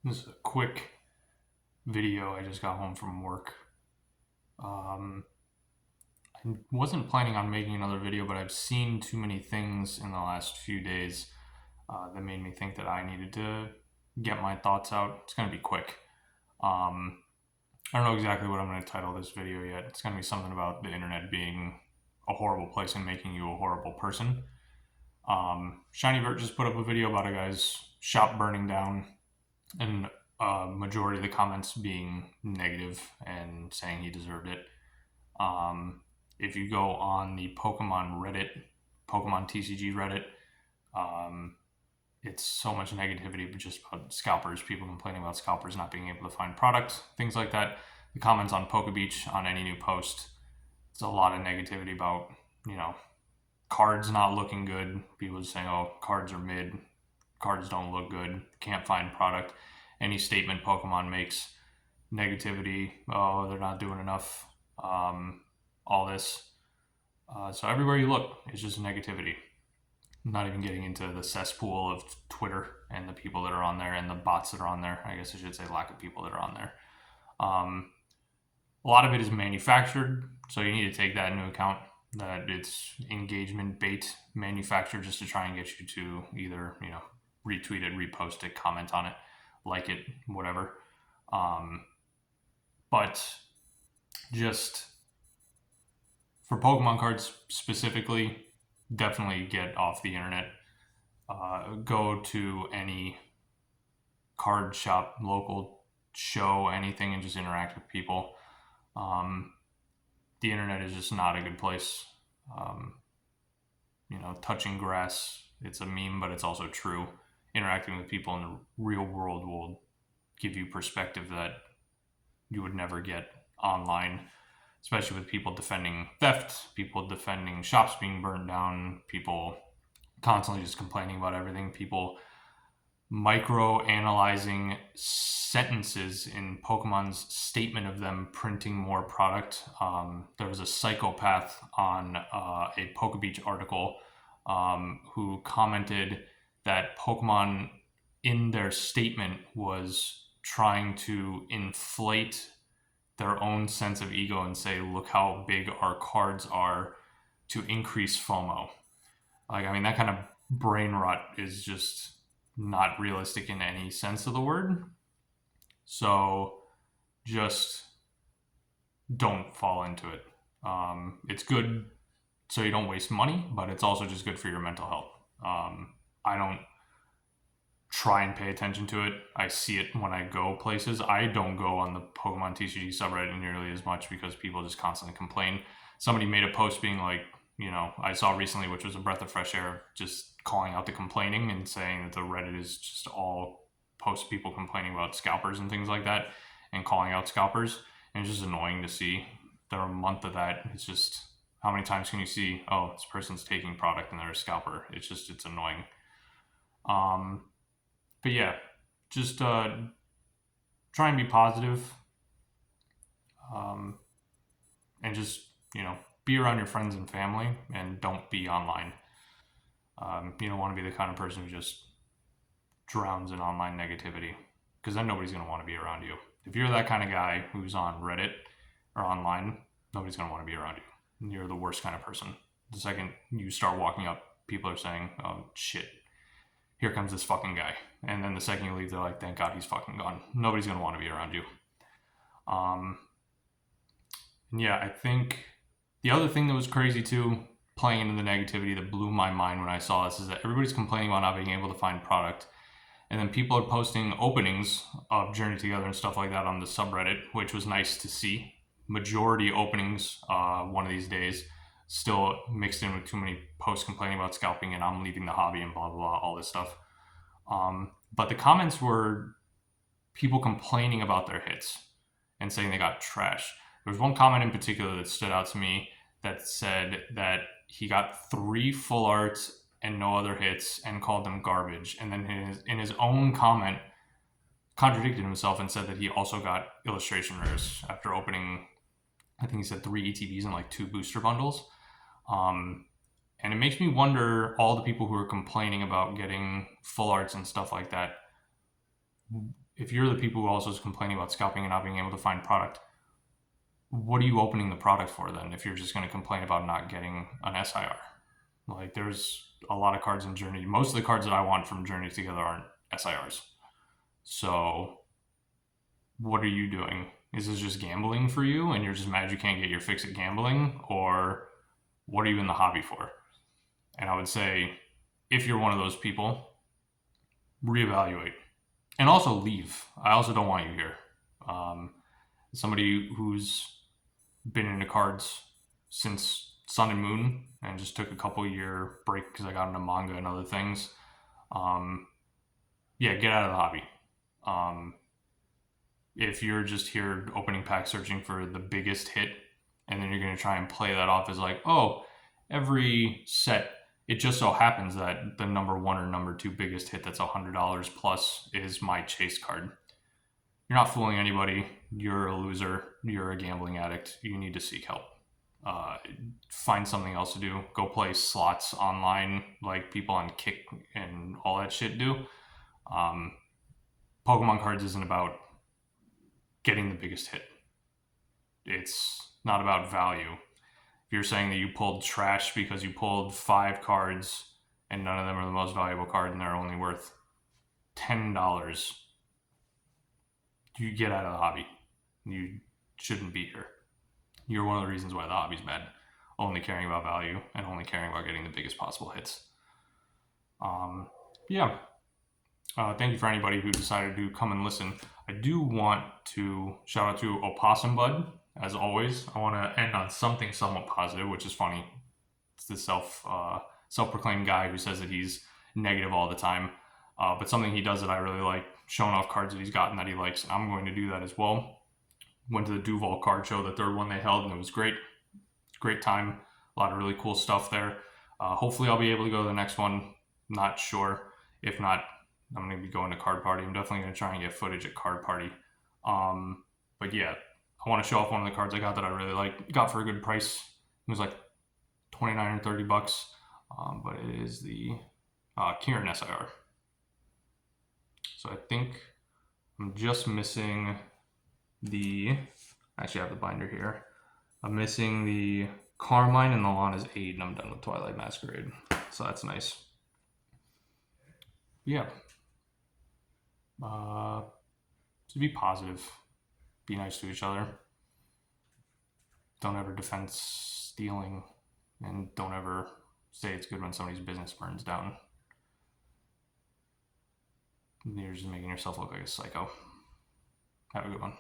This is a quick video. I just got home from work. Um, I wasn't planning on making another video, but I've seen too many things in the last few days that made me think that I needed to get my thoughts out. It's going to be quick. Um, I don't know exactly what I'm going to title this video yet. It's going to be something about the internet being a horrible place and making you a horrible person. Shiny Vert just put up a video about a guy's shop burning down, and majority of the comments being negative and saying he deserved it. Um, if you go on the Pokemon Reddit, Pokemon TCG Reddit, um, it's so much negativity just about scalpers, people complaining about scalpers not being able to find products, things like that. The comments on PokeBeach on any new post, it's a lot of negativity about, you know, cards not looking good. People just saying, oh, cards are mid, cards don't look good, can't find product. Any statement Pokemon makes, negativity, oh, they're not doing enough, all this. So everywhere you look, it's just negativity. Not even getting into the cesspool of Twitter and the people that are on there and the bots that are on there. I guess I should say lack of people that are on there. Um, a lot of it is manufactured, so you need to take that into account. That it's engagement bait manufactured just to try and get you to either retweet it, repost it, comment on it, like it, whatever. But just for Pokemon cards specifically, definitely get off the internet. Go to any card shop, local show, anything, and just interact with people. Um, the internet is just not a good place. Um, touching grass, it's a meme, but it's also true. Interacting with people in the real world will give you perspective that you would never get online, especially with people defending theft, people defending shops being burned down, people constantly just complaining about everything, people micro analyzing sentences in Pokemon's statement of them printing more product. There was a psychopath on a PokeBeach article who commented that Pokemon in their statement was trying to inflate their own sense of ego and say, look how big our cards are to increase FOMO. Like, I mean, that kind of brain rot is just not realistic in any sense of the word. So just don't fall into it. It's good so you don't waste money, but it's also just good for your mental health. I don't try and pay attention to it. I see it when I go places. I don't go on the Pokemon TCG subreddit nearly as much because people just constantly complain. Somebody made a post being like, I saw recently, which was a breath of fresh air, just calling out the complaining and saying that the Reddit is just all post people complaining about scalpers and things like that and calling out scalpers. And it's just annoying to see. There are a month of that. It's just, how many times can you see, oh, this person's taking product and they're a scalper? It's annoying. But yeah, just try and be positive, um, and just be around your friends and family, and don't be online. You don't want to be the kind of person who just drowns in online negativity, because then nobody's going to want to be around you. If you're that kind of guy who's on Reddit or online, nobody's going to want to be around you. You're the worst kind of person. The second you start walking up, people are saying, oh shit, here comes this fucking guy. And then the second you leave, they're like, thank God he's fucking gone. Nobody's going to want to be around you. And yeah, I think the other thing that was crazy too, playing into the negativity that blew my mind when I saw this, is that everybody's complaining about not being able to find product. And then people are posting openings of Journey Together and stuff like that on the subreddit, which was nice to see. Majority openings one of these days, still mixed in with too many posts complaining about scalping and I'm leaving the hobby and blah, blah, blah, all this stuff. But the comments were people complaining about their hits and saying they got trash. There was one comment in particular that stood out to me that said that he got 3 full arts and no other hits and called them garbage. And then in his own comment, contradicted himself and said that he also got illustration rares after opening, I think he said 3 ETBs and like 2 booster bundles. And it makes me wonder, all the people who are complaining about getting full arts and stuff like that, if you're the people who also is complaining about scalping and not being able to find product, what are you opening the product for then if you're just going to complain about not getting an SIR? Like, there's a lot of cards in Journey. Most of the cards that I want from Journey Together aren't SIRs. So what are you doing? Is this just gambling for you and you're just mad you can't get your fix at gambling? Or what are you in the hobby for? And I would say, if you're one of those people, reevaluate. And also leave. I also don't want you here. Somebody who's been into cards since Sun and Moon and just took a couple year break because I got into manga and other things. Yeah, get out of the hobby. If you're just here opening pack searching for the biggest hit, and then you're going to try and play that off as like, oh, every set, it just so happens that the number one or number two biggest hit that's $100 plus is my chase card. You're not fooling anybody. You're a loser. You're a gambling addict. You need to seek help. Find something else to do. Go play slots online like people on Kick and all that shit do. Pokemon cards isn't about getting the biggest hit. It's not about value. If you're saying that you pulled trash because you pulled 5 cards and none of them are the most valuable card and they're only worth $10, you get out of the hobby. You shouldn't be here. You're one of the reasons why the hobby's bad. Only caring about value and only caring about getting the biggest possible hits. Yeah. Thank you for anybody who decided to come and listen. I do want to shout out to Opossum Bud, as always. I want to end on something somewhat positive, which is funny. It's the self-proclaimed guy who says that he's negative all the time. But something he does that I really like, showing off cards that he's gotten that he likes. And I'm going to do that as well. Went to the Duval card show, the third one they held, and it was great. Great time. A lot of really cool stuff there. Hopefully I'll be able to go to the next one. Not sure. If not, I'm going to be going to Card Party. I'm definitely going to try and get footage at Card Party. But yeah, I want to show off one of the cards I got that I really like. Got for a good price. It was like $29 or $30. But it is the Kieran SIR. So I think I'm just missing actually I have the binder here. I'm missing the Carmine and the Lana's Aid, and I'm done with Twilight Masquerade. So that's nice. Yeah. To be positive. Be nice to each other. Don't ever defend stealing, and don't ever say it's good when somebody's business burns down. You're just making yourself look like a psycho. Have a good one.